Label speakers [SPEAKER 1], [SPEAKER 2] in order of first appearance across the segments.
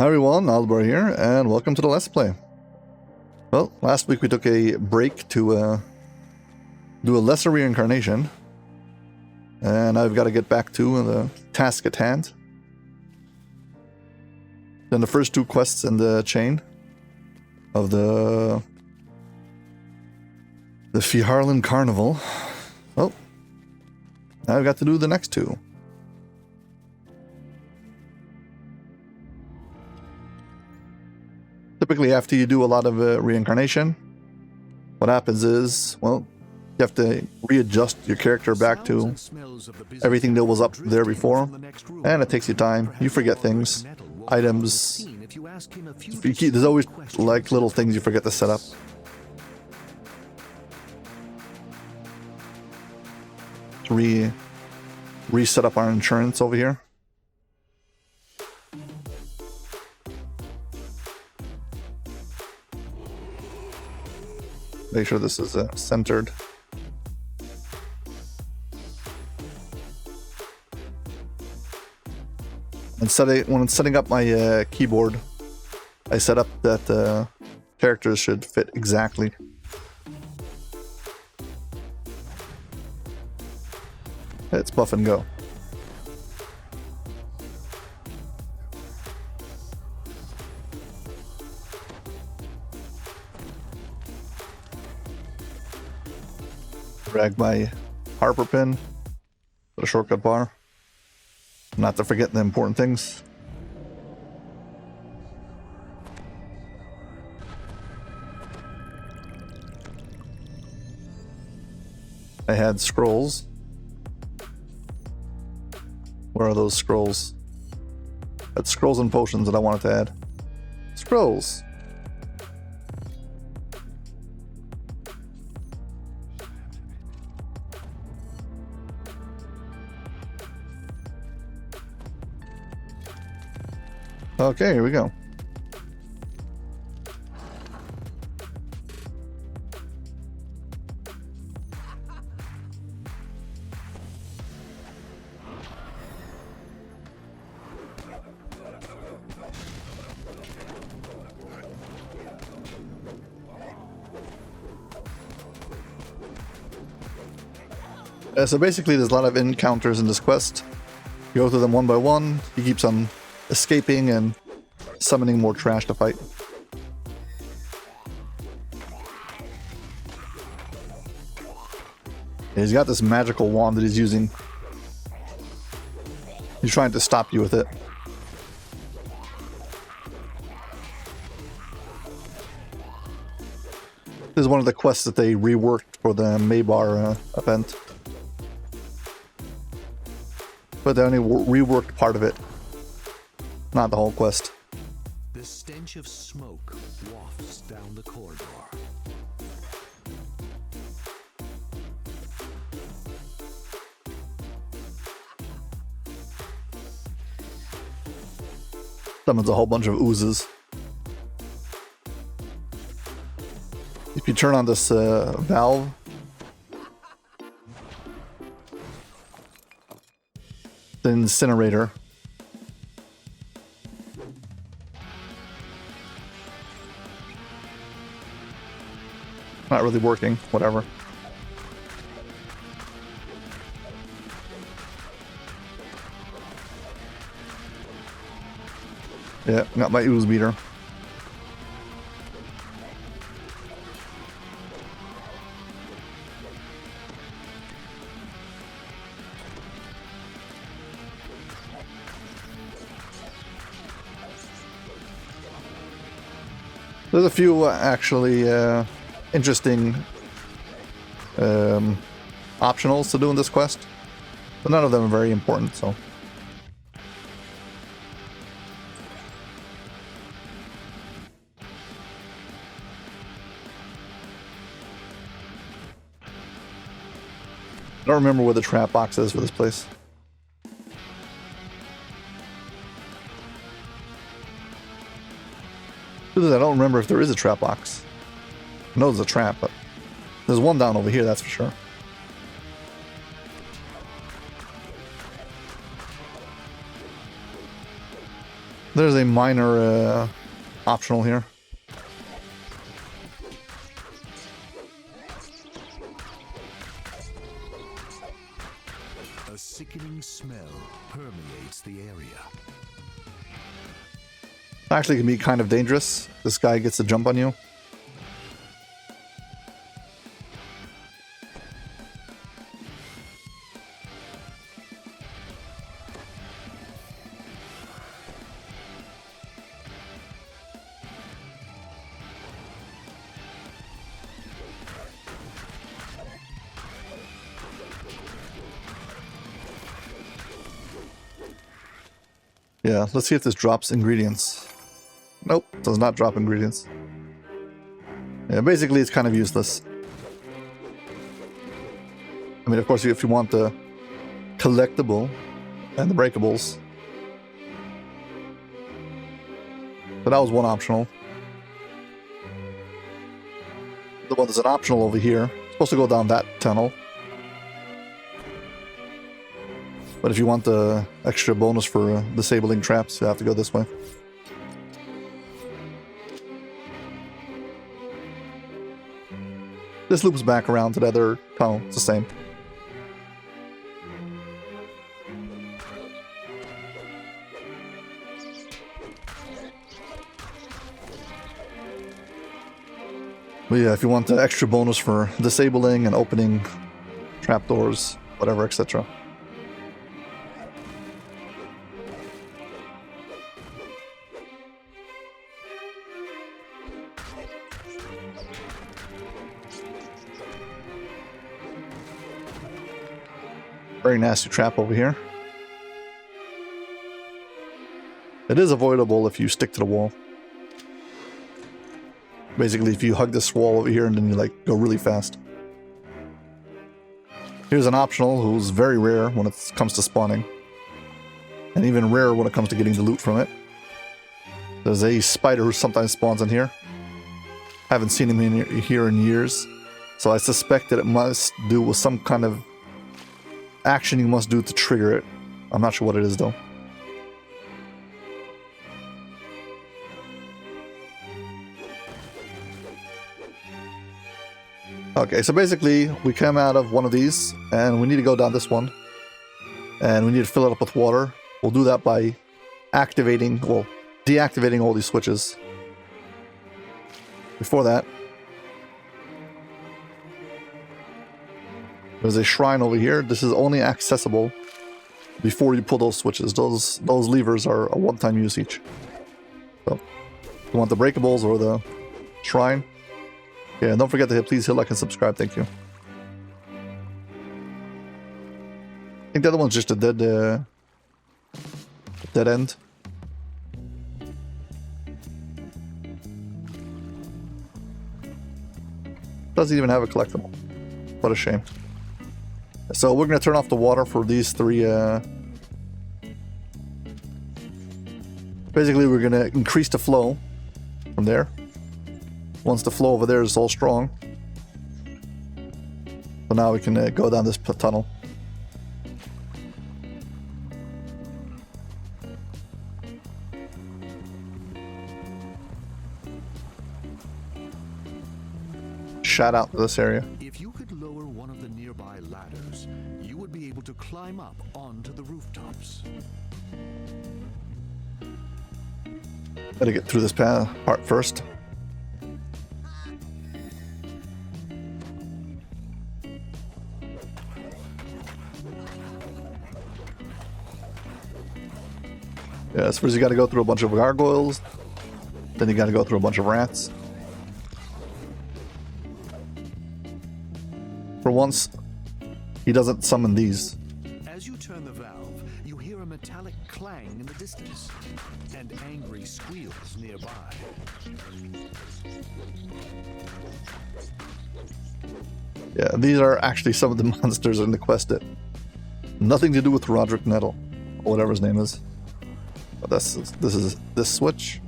[SPEAKER 1] Hi everyone, Aldbar here, and welcome to the Let's Play. Well, last week we took a break to do a lesser reincarnation, and I've got to get back to the task at hand. Then the first two quests in the chain of the Phiarlan Carnival. Well, now I've got to do the next two. Typically, after you do a lot of reincarnation, what happens is, well, you have to readjust your character back to everything that was up there before, and it takes you time. You forget things, items. There's always like little things you forget to set up. To reset up our insurance over here. Make sure this is centered. And when setting up my keyboard, I set up that characters should fit exactly. It's buff and go. Drag my Harper pin, the shortcut bar, not to forget the important things. I had scrolls. Where are those scrolls? That's scrolls and potions that I wanted to add. Scrolls! Okay, here we go. So basically there's a lot of encounters in this quest. You go through them one by one. He keeps on escaping and summoning more trash to fight. He's got this magical wand that he's using. He's trying to stop you with it. This is one of the quests that they reworked for the Maybar event. But they only reworked part of it. Not the whole quest.
[SPEAKER 2] The stench of smoke wafts down the corridor.
[SPEAKER 1] Summons a whole bunch of oozes. If you turn on this valve, the incinerator. Not really working, whatever. Yeah, got my ooze beater. There's a few actually interesting optionals to do in this quest, but none of them are very important, so. I don't remember where the trap box is for this place. I don't remember if there is a trap box. I know there's a trap, but there's one down over here, that's for sure. There's a minor optional here.
[SPEAKER 2] A sickening smell permeates the area.
[SPEAKER 1] Actually can be kind of dangerous. This guy gets a jump on you. Yeah, let's see if this drops ingredients. Nope, does not drop ingredients. Yeah, basically it's kind of useless. I mean, of course, if you want the collectible and the breakables. But that was one optional. The one that's an optional over here. It's supposed to go down that tunnel. But if you want the extra bonus for disabling traps, you have to go this way. This loops back around to the other tunnel. It's the same. But yeah, if you want the extra bonus for disabling and opening trapdoors, whatever, etc. Very nasty trap over here. It is avoidable if you stick to the wall. Basically, if you hug this wall over here and then you like go really fast. Here's an optional who's very rare when it comes to spawning. And even rarer when it comes to getting the loot from it. There's a spider who sometimes spawns in here. Haven't seen him in here in years. So I suspect that it must do with some kind of action you must do to trigger it. I'm not sure what it is though. Okay, so basically we came out of one of these and we need to go down this one. And we need to fill it up with water. We'll do that by activating, well, deactivating all these switches. Before that, there's a shrine over here. This is only accessible before you pull those switches. Those levers are a one-time use each. So, if you want the breakables or the shrine. Yeah, and don't forget to please hit like and subscribe. Thank you. I think the other one's just a dead end. Doesn't even have a collectible. What a shame. So we're going to turn off the water for these three. Basically, we're going to increase the flow from there. Once the flow over there is all strong. So now we can go down this tunnel. Shout out to this area.
[SPEAKER 2] If you could lower one of the nearby ladders, you would be able to climb up onto the rooftops.
[SPEAKER 1] Gotta get through this part first. Yeah, so first you gotta go through a bunch of gargoyles. Then you gotta go through a bunch of rats. For once, he doesn't summon these.
[SPEAKER 2] As you turn the valve, you hear a metallic clang in the distance, and angry squeals nearby.
[SPEAKER 1] Yeah, these are actually some of the monsters in the quest. Nothing to do with Roderick Nettle, or whatever his name is. But this is this switch.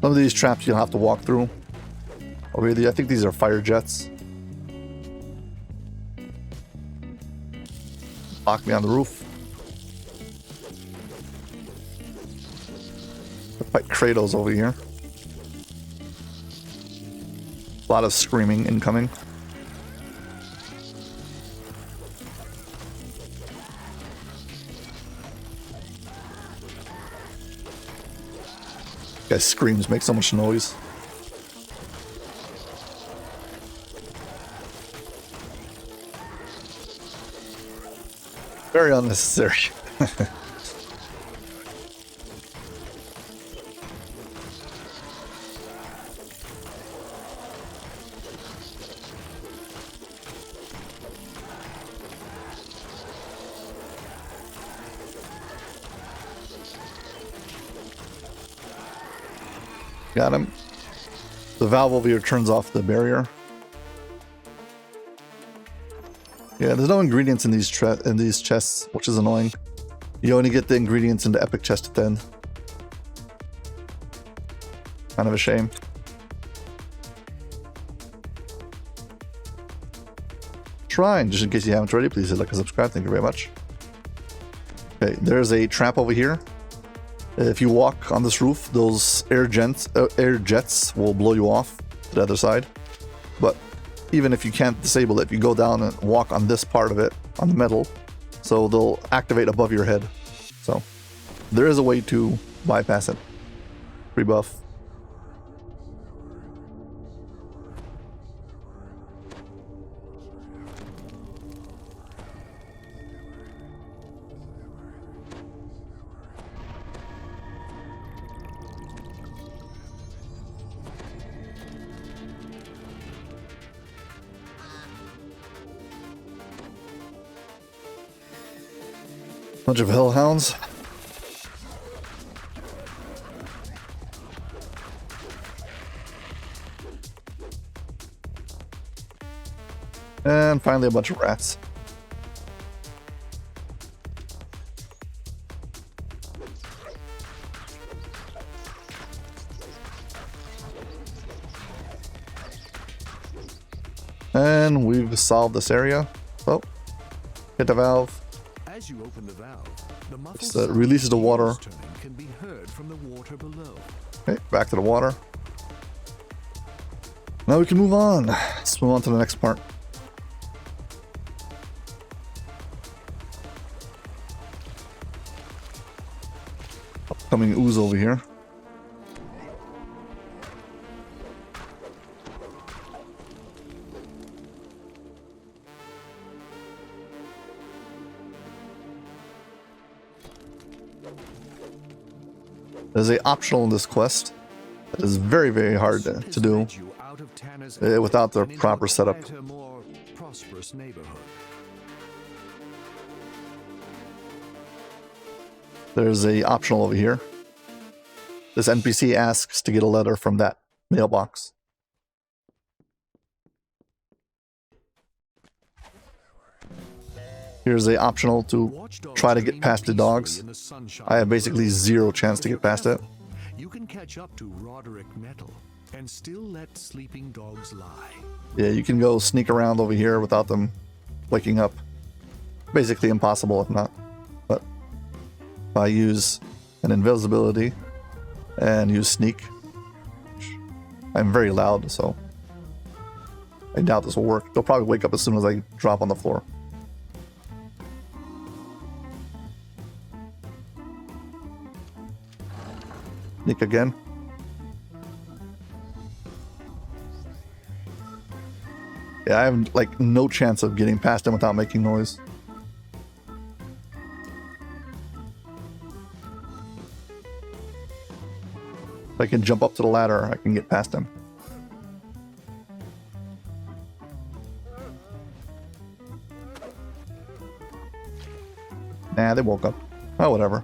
[SPEAKER 1] Some of these traps you'll have to walk through. Or really, I think these are fire jets. Lock me on the roof. Let's fight Kratos over here. A lot of screaming incoming. Guy screams, make so much noise. Very unnecessary. Got him. The valve over here turns off the barrier. Yeah, there's no ingredients in these chests, which is annoying. You only get the ingredients in the epic chest at the end. Kind of a shame. Shrine, just in case you haven't already, please hit like and subscribe. Thank you very much. Okay, there's a trap over here. If you walk on this roof, those air jets will blow you off to the other side. But even if you can't disable it, you go down and walk on this part of it, on the metal, so they'll activate above your head. So there is a way to bypass it. Free buff. Bunch of hellhounds. And finally a bunch of rats. And we've solved this area. Oh, hit the valve.
[SPEAKER 2] As you open the valve, the muffled
[SPEAKER 1] It releases the water.
[SPEAKER 2] can be heard from the water below.
[SPEAKER 1] Okay, back to the water. Now we can move on. Let's move on to the next part. Upcoming ooze over here. There's a optional in this quest that is very, very hard to do without the proper setup. There's a optional over here. This NPC asks to get a letter from that mailbox. Here's a optional to try to get past the dogs. I have basically zero chance to get past it.
[SPEAKER 2] You can catch up to Roderick Metal and still let sleeping dogs lie.
[SPEAKER 1] Yeah, you can go sneak around over here without them waking up. Basically impossible if not. But if I use an invisibility and use sneak, I'm very loud, so I doubt this will work. They'll probably wake up as soon as I drop on the floor. Sneak again. Yeah, I have like no chance of getting past him without making noise. If I can jump up to the ladder, I can get past him. Nah, they woke up. Oh, whatever.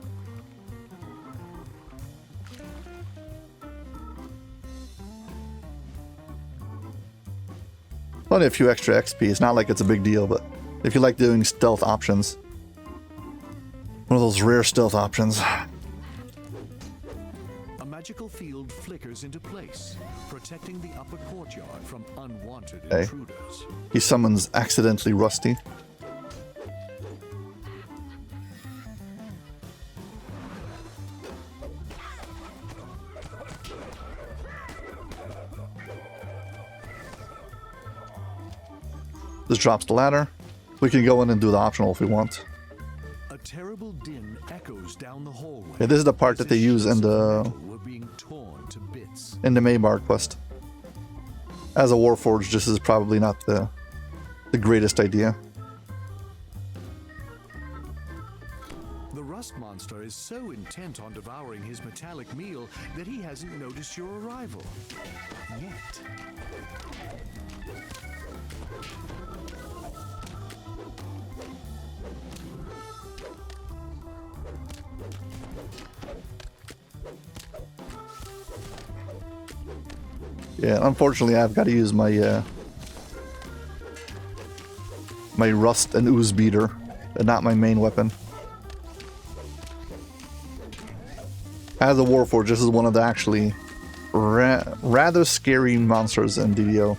[SPEAKER 1] Only a few extra XP. It's not like it's a big deal, but if you like doing stealth options, one of those rare stealth options.
[SPEAKER 2] A magical field flickers into place, protecting the upper courtyard from unwanted intruders.
[SPEAKER 1] He summons accidentally Rusty. This drops the ladder. We can go in and do the optional if we want.
[SPEAKER 2] A terrible din echoes down the hallway.
[SPEAKER 1] Yeah, this is the part that they use in the Maybar quest. As a Warforged, this is probably not the greatest idea.
[SPEAKER 2] The rust monster is so intent on devouring his metallic meal that he hasn't noticed your arrival. Yet.
[SPEAKER 1] Yeah, unfortunately, I've got to use my my rust and ooze beater, and not my main weapon. As a Warforged, this is one of the actually rather scary monsters in DDO.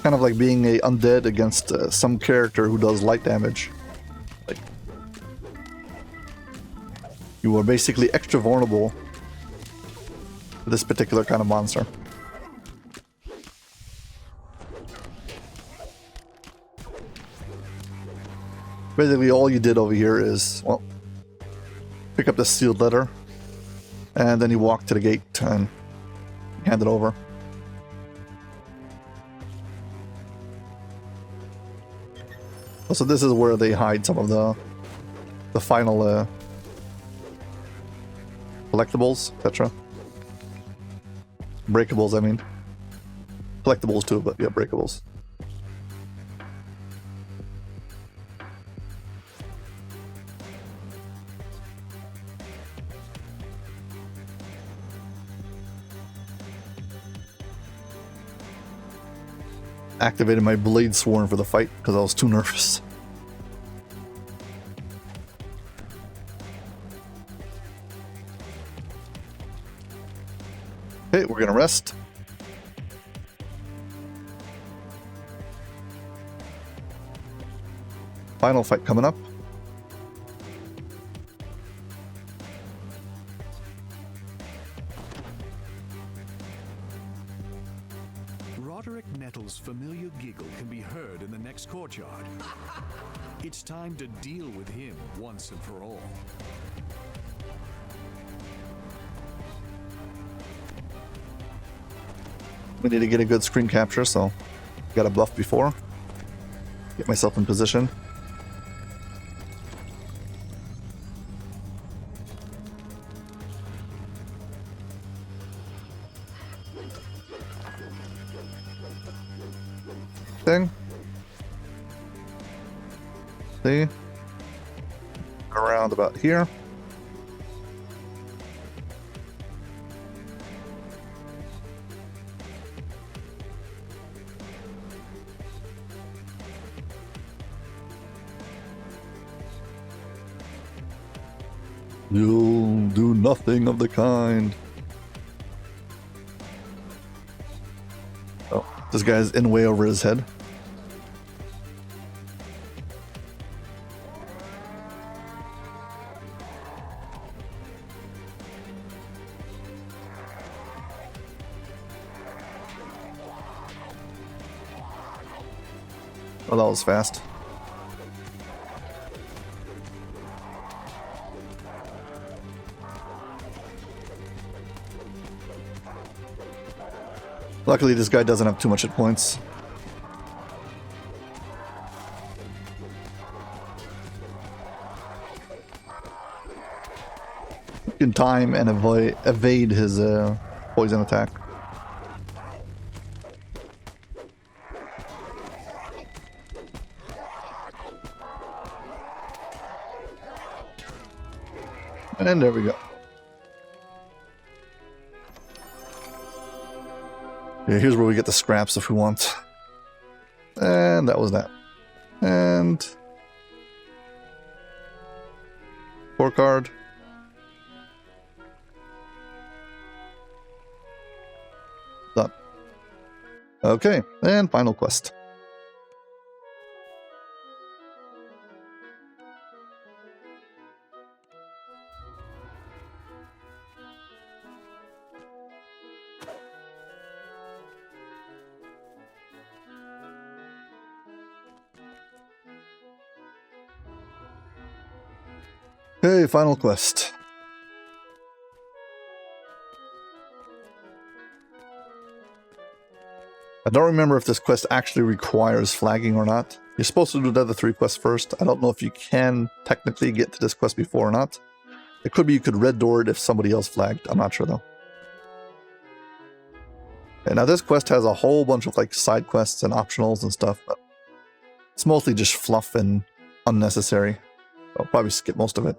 [SPEAKER 1] Kind of like being a undead against some character who does light damage. Like, you are basically extra vulnerable to this particular kind of monster. Basically, all you did over here is, well, pick up the sealed letter, and then you walk to the gate and hand it over. So this is where they hide some of the final collectibles, etc. Breakables, I mean. Collectibles too, but yeah, breakables. Activated my Blade Sworn for the fight because I was too nervous. Okay, we're gonna rest. Final fight coming up.
[SPEAKER 2] Nettle's familiar giggle can be heard in the next courtyard. It's time to deal with him once and for all.
[SPEAKER 1] We need to get a good screen capture, so got a buff before. Get myself in position. Thing. See? Around about here. You'll do nothing of the kind. Oh, this guy's in way over his head. Oh, that was fast. Luckily, this guy doesn't have too much hit points. You can time and evade his poison attack. And there we go. Yeah, here's where we get the scraps if we want. And that was that. And scorecard. Done. Okay, and final quest. Okay, final quest. I don't remember if this quest actually requires flagging or not. You're supposed to do the other 3 quests first. I don't know if you can technically get to this quest before or not. It could be you could red door it if somebody else flagged. I'm not sure though. And now this quest has a whole bunch of like side quests and optionals and stuff, but it's mostly just fluff and unnecessary. I'll probably skip most of it.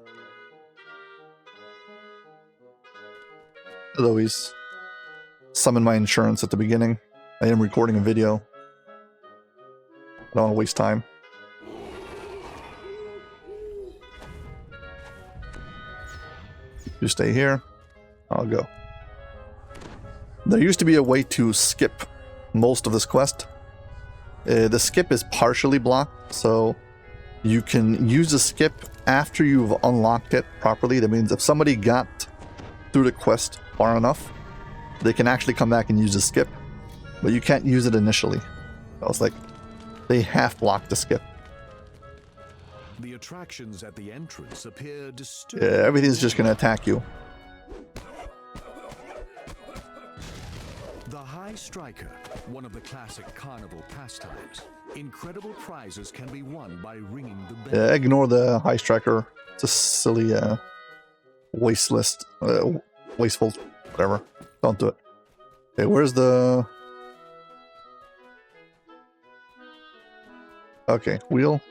[SPEAKER 1] As always, summon my insurance at the beginning. I am recording a video. I don't want to waste time. You stay here. I'll go. There used to be a way to skip most of this quest. The skip is partially blocked, so you can use the skip after you've unlocked it properly. That means if somebody got through the quest far enough, they can actually come back and use the skip, but you can't use it initially. I was like, they half blocked the skip.
[SPEAKER 2] The attractions at the entrance appear disturbing.
[SPEAKER 1] Yeah, everything's just gonna attack you.
[SPEAKER 2] The High Striker, one of the classic carnival pastimes. Incredible prizes can be won by ringing the bell.
[SPEAKER 1] Yeah, ignore the High Striker. It's a silly, wasteful, whatever. Don't do it. Okay, where's the... Okay, wheel.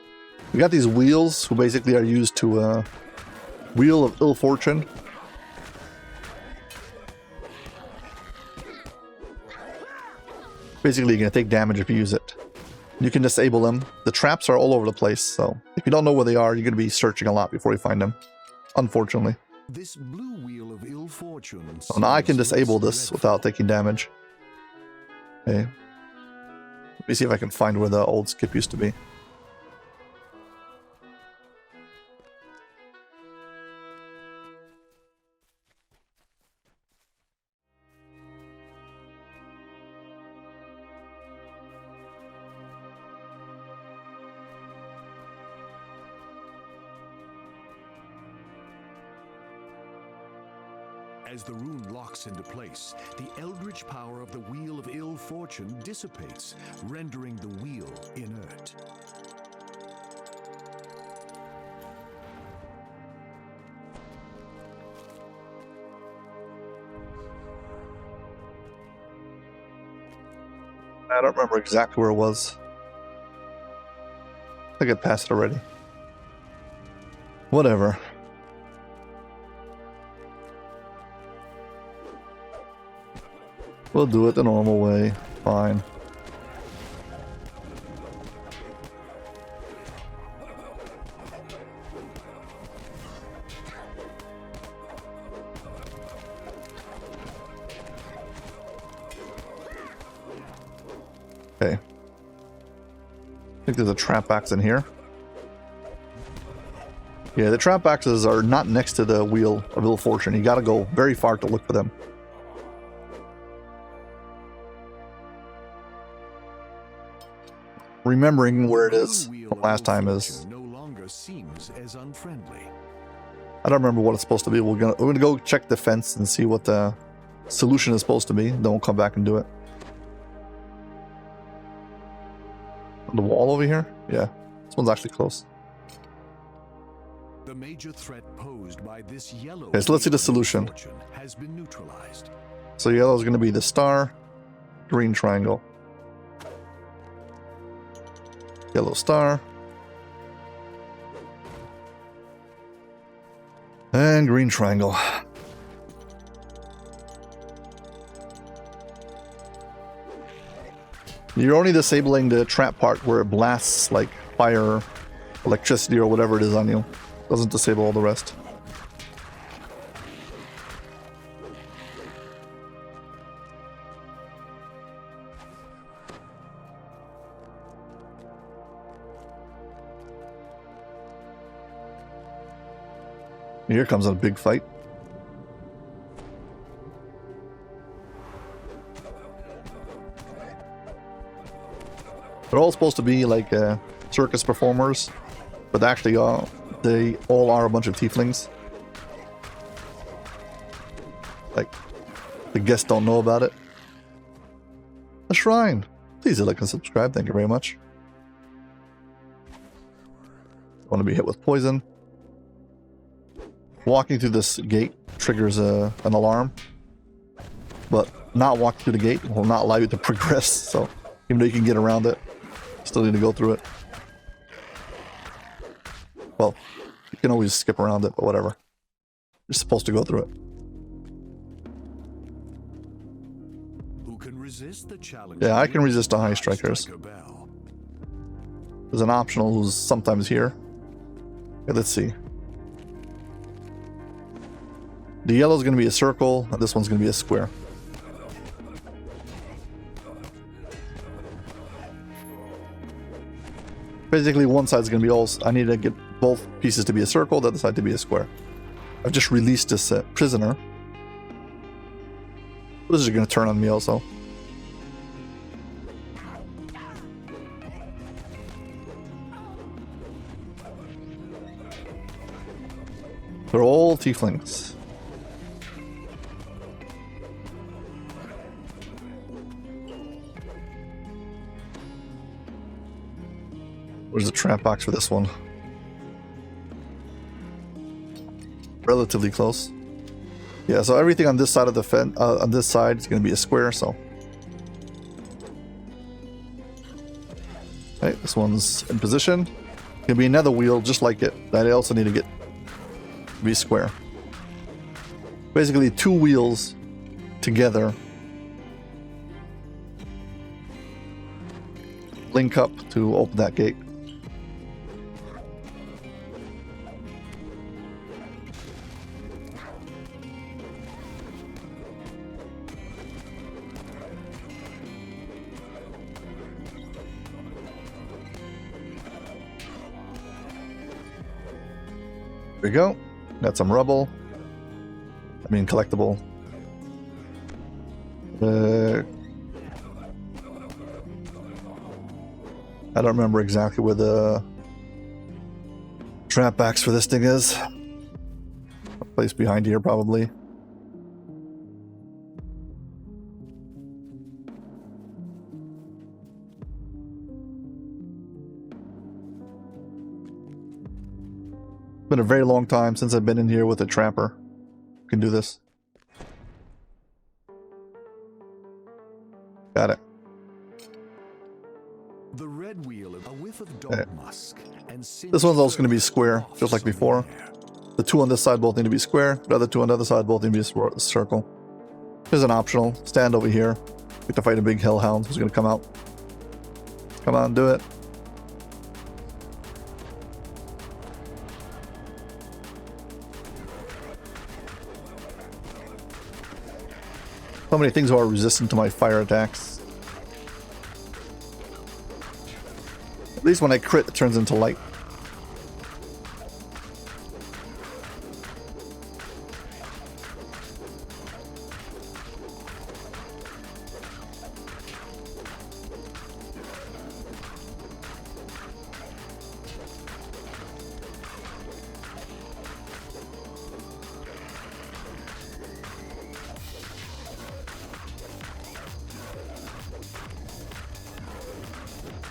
[SPEAKER 1] We got these wheels, who basically are used to, Wheel of Ill Fortune. Basically, you're going to take damage if you use it. You can disable them. The traps are all over the place, so if you don't know where they are, you're going to be searching a lot before you find them. Unfortunately.
[SPEAKER 2] This blue wheel of ill fortune.
[SPEAKER 1] So now I can disable this without taking damage. Okay. Let me see if I can find where the old skip used to be.
[SPEAKER 2] As the rune locks into place, the eldritch power of the Wheel of Ill Fortune dissipates, rendering the wheel inert.
[SPEAKER 1] I don't remember exactly where it was. I think I passed it already. Whatever. We'll do it the normal way. Fine. Okay. I think there's a trap axe in here. Yeah, the trap axes are not next to the Wheel of Ill Fortune. You gotta go very far to look for them. Remembering where it is from last time is...
[SPEAKER 2] No longer seems as unfriendly.
[SPEAKER 1] I don't remember what it's supposed to be. We're gonna go check the fence and see what the solution is supposed to be. Then we'll come back and do it. The wall over here? Yeah. This one's actually close.
[SPEAKER 2] The major threat posed by this yellow
[SPEAKER 1] Okay, so let's see the solution.
[SPEAKER 2] has been neutralized.
[SPEAKER 1] So yellow is going to be the star, green triangle. Yellow star. And green triangle. You're only disabling the trap part where it blasts like fire, electricity, or whatever it is on you. Doesn't disable all the rest. Here comes a big fight. They're all supposed to be like circus performers, but actually they all are a bunch of tieflings. Like, the guests don't know about it. A shrine. Please like and subscribe. Thank you very much. Want to be hit with poison. Walking through this gate triggers an alarm. But not walking through the gate will not allow you to progress. So even though you can get around it, still need to go through it. Well, you can always skip around it, but whatever. You're supposed to go through it.
[SPEAKER 2] Who can resist the challenge?
[SPEAKER 1] Yeah, I can resist the high strikers. There's an optional who's sometimes here. Okay, let's see. The yellow is going to be a circle, and this one's going to be a square. Basically, one side's going to be all... I need to get both pieces to be a circle, the other side to be a square. I've just released this prisoner. This is going to turn on me also. They're all tieflings. Where's the trap box for this one? Relatively close. Yeah, so everything on this side of the fence, on this side, is going to be a square. So, okay, this one's in position. Gonna be another wheel just like it that I also need to get to be square. Basically, two wheels together link up to open that gate. There we go. Got some rubble. I mean, collectible. I don't remember exactly where the trap box for this thing is. A place behind here, probably. Been a very long time since I've been in here with a trapper. Can do this. Got it.
[SPEAKER 2] The red wheel, a whiff of dog musk, and
[SPEAKER 1] this one's also going to be square, just like before. The two on this side both need to be square. The other two on the other side both need to be a circle. Here's an optional. Stand over here. We have to fight a big hellhound who's going to come out. Come on, do it. So many things are resistant to my fire attacks. At least when I crit, it turns into light.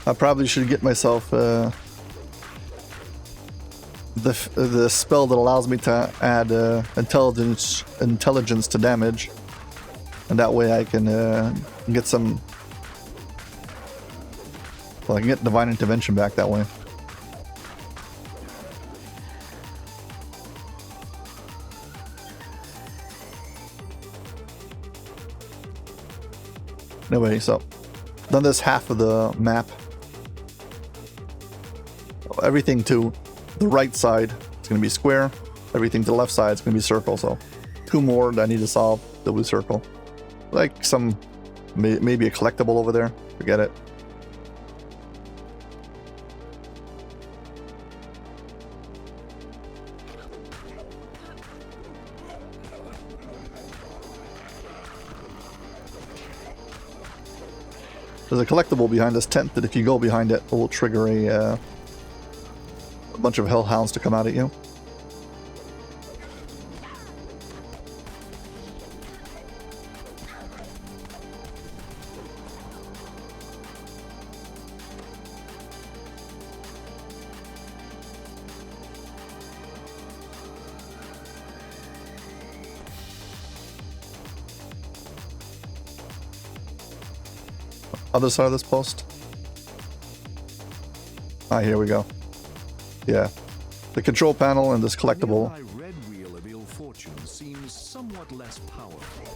[SPEAKER 1] I probably should get myself the spell that allows me to add intelligence to damage, and that way I can get some. Well, I can get divine intervention back that way. Anyway, so done this half of the map. Everything to the right side is going to be square. Everything to the left side is going to be circle. So two more that I need to solve. They'll be circle. Like some, maybe a collectible over there. Forget it. There's a collectible behind this tent that if you go behind it, it will trigger a bunch of hellhounds to come out at you. Other side of this post. Ah, here we go. Yeah. The control panel and this collectible.
[SPEAKER 2] The red wheel of ill fortune seems somewhat less powerful.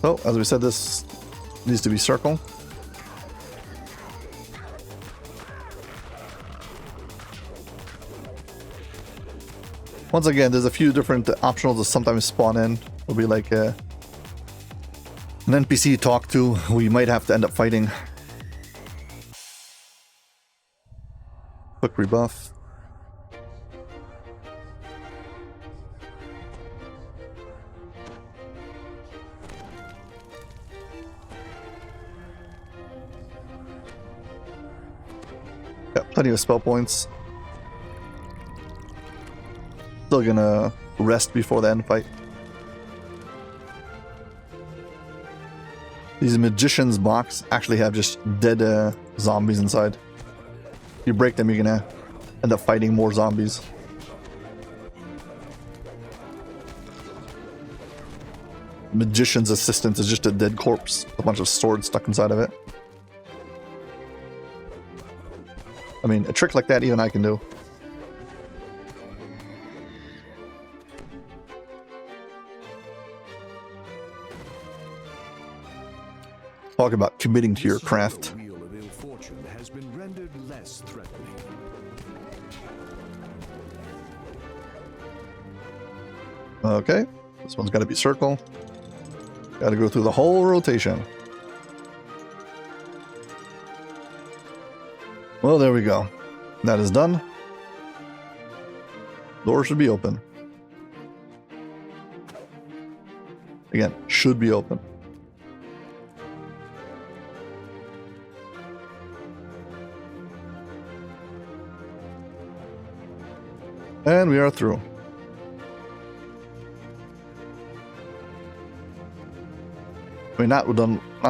[SPEAKER 1] So, as we said, this needs to be circle. Once again, there's a few different optionals that sometimes spawn in. It'll be like an NPC you talk to who you might have to end up fighting. Quick rebuff. Got plenty of spell points. Still gonna rest before the end fight. These magicians box actually have just dead zombies inside. If you break them, you're gonna end up fighting more zombies. Magician's assistant is just a dead corpse with a bunch of swords stuck inside of it. I mean, a trick like that even I can do. Talk about committing to your craft.
[SPEAKER 2] The wheel of ill fortune has been rendered less threatening.
[SPEAKER 1] Okay, this one's got to be circle. Got to go through the whole rotation. Well, there we go. That is done. Door should be open. Again, should be open. And we are through. I mean, not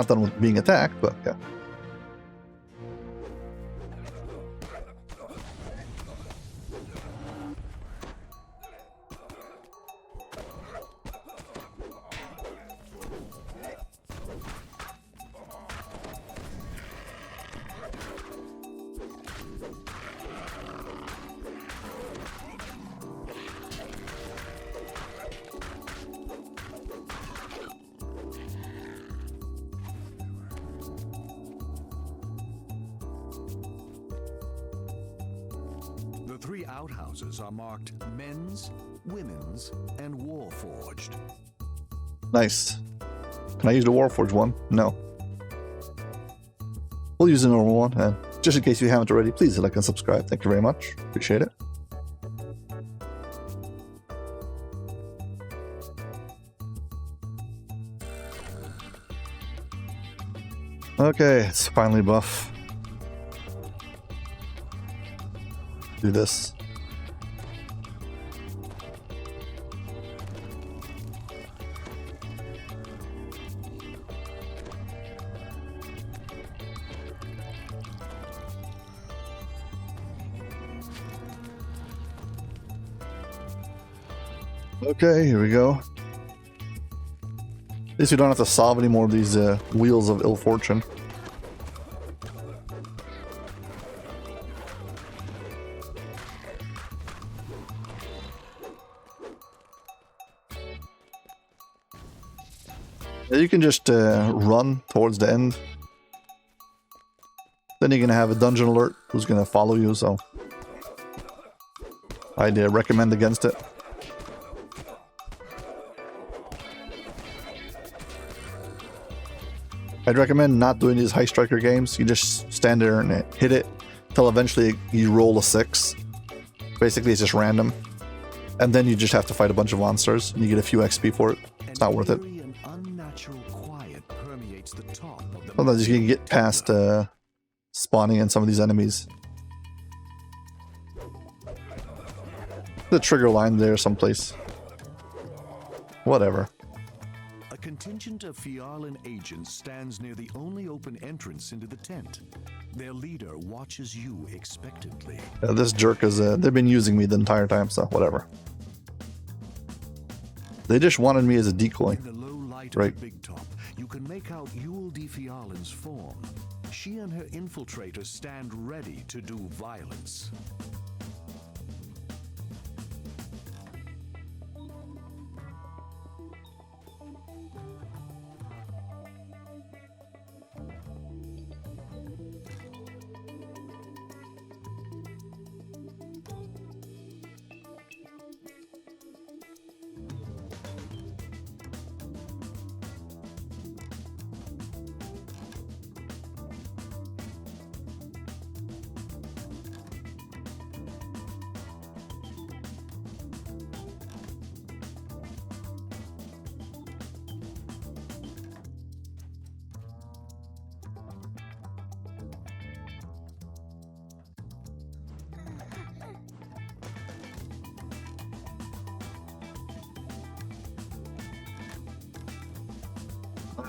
[SPEAKER 1] done with being attacked, but yeah.
[SPEAKER 2] The three outhouses are marked men's, women's, and warforged.
[SPEAKER 1] Nice. Can I use the Warforged one? No. We'll use the normal one, and just in case you haven't already, please like and subscribe. Thank you very much. Appreciate it. Okay, it's finally buff. Do this. Okay, here we go. At least we don't have to solve any more of these wheels of ill fortune. You can just run towards the end. Then you're going to have a dungeon alert who's going to follow you, so I'd recommend against it. I'd recommend not doing these high striker games. You just stand there and hit it until eventually you roll a 6. Basically, it's just random. And then you just have to fight a bunch of monsters and you get a few XP for it. It's not worth it.
[SPEAKER 2] An unnatural quiet illuminates the top of the
[SPEAKER 1] Sometimes you can get past spawning in some of these enemies. The trigger line there someplace. Whatever.
[SPEAKER 2] A contingent of Phiarlan agents stands near the only open entrance into the tent. Their leader watches you expectantly.
[SPEAKER 1] This jerk is, they've been using me the entire time, so whatever. They just wanted me as a decoy.
[SPEAKER 2] In the low light
[SPEAKER 1] Right.
[SPEAKER 2] of the big top, you can make out Yule de Phiarlan's form. She and her infiltrators stand ready to do violence.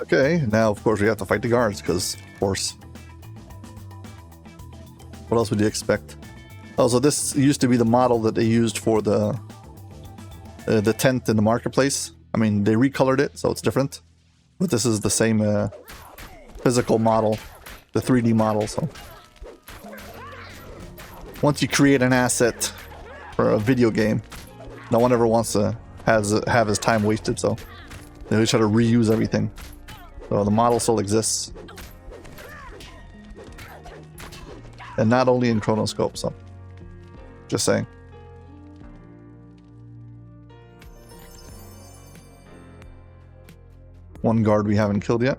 [SPEAKER 1] Okay, now of course we have to fight the guards, because of course. What else would you expect? Oh, so this used to be the model that they used for the tent in the marketplace. I mean, they recolored it, so it's different. But this is the same physical model, the 3D model, so. Once you create an asset for a video game, no one ever wants to have his time wasted, so they always try to reuse everything. So the model still exists. And not only in Chronoscope, so just saying. One guard we haven't killed yet.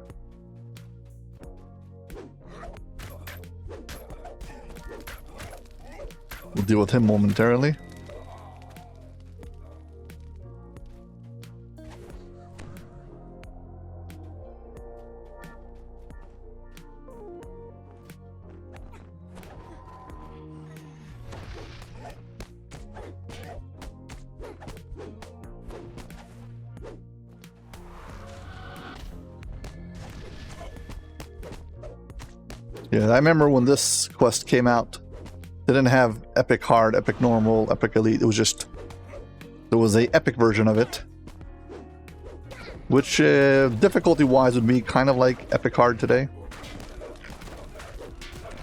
[SPEAKER 1] We'll deal with him momentarily. Yeah, I remember when this quest came out, they didn't have Epic Hard, Epic Normal, Epic Elite. It was just, there was a Epic version of it, which difficulty-wise would be kind of like Epic Hard today.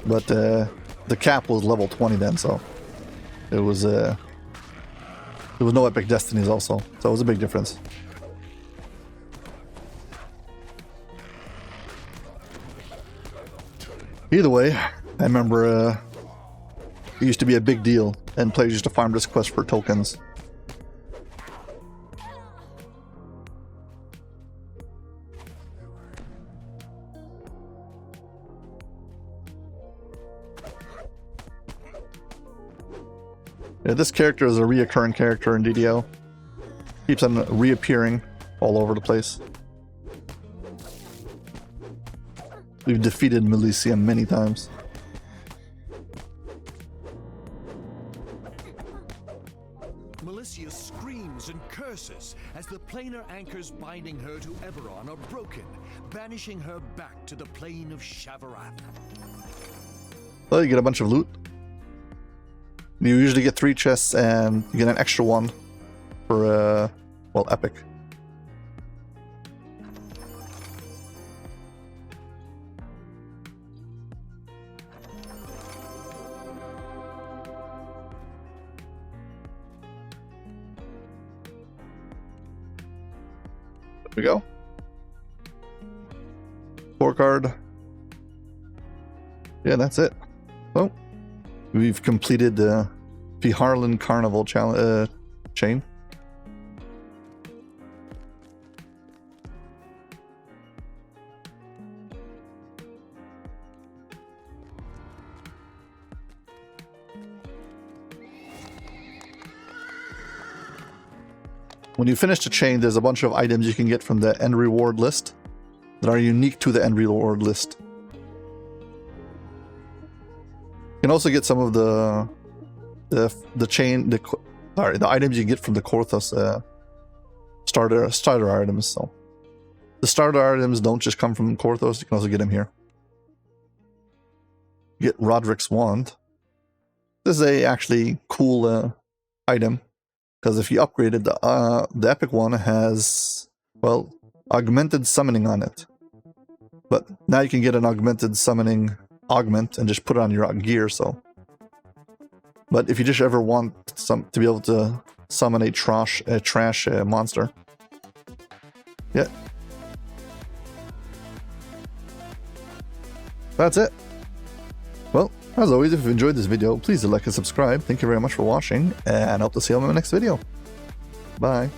[SPEAKER 1] But the cap was level 20 then, so it was there was no Epic Destinies also, so it was a big difference. Either way, I remember it used to be a big deal, and players used to farm this quest for tokens. Yeah, this character is a reoccurring character in DDO. Keeps on reappearing all over the place. We've defeated Milicia many times.
[SPEAKER 2] Milicia screams and curses as the planar anchors binding her to Eberron are broken, banishing her back to the plane of Shavarath.
[SPEAKER 1] Well, you get a bunch of loot. You usually get 3 chests, and you get an extra one for, well, Epic. There we go. Scorecard. Yeah, that's it. Well, we've completed the Phiarlan Carnival challenge chain. When you finish the chain, there's a bunch of items you can get from the end reward list. that are unique to the end reward list. You can also get some of the items you get from the Korthos starter items. So the starter items don't just come from Korthos, you can also get them here. Get Roderick's wand. This is a actually cool item, because if you upgrade it, the epic one has, well, augmented summoning on it. But now you can get an augmented summoning augment and just put it on your gear. So, but if you just ever want to be able to summon a trash monster, yeah, that's it. Well, as always, if you enjoyed this video, please like and subscribe. Thank you very much for watching, and I hope to see you on my next video. Bye.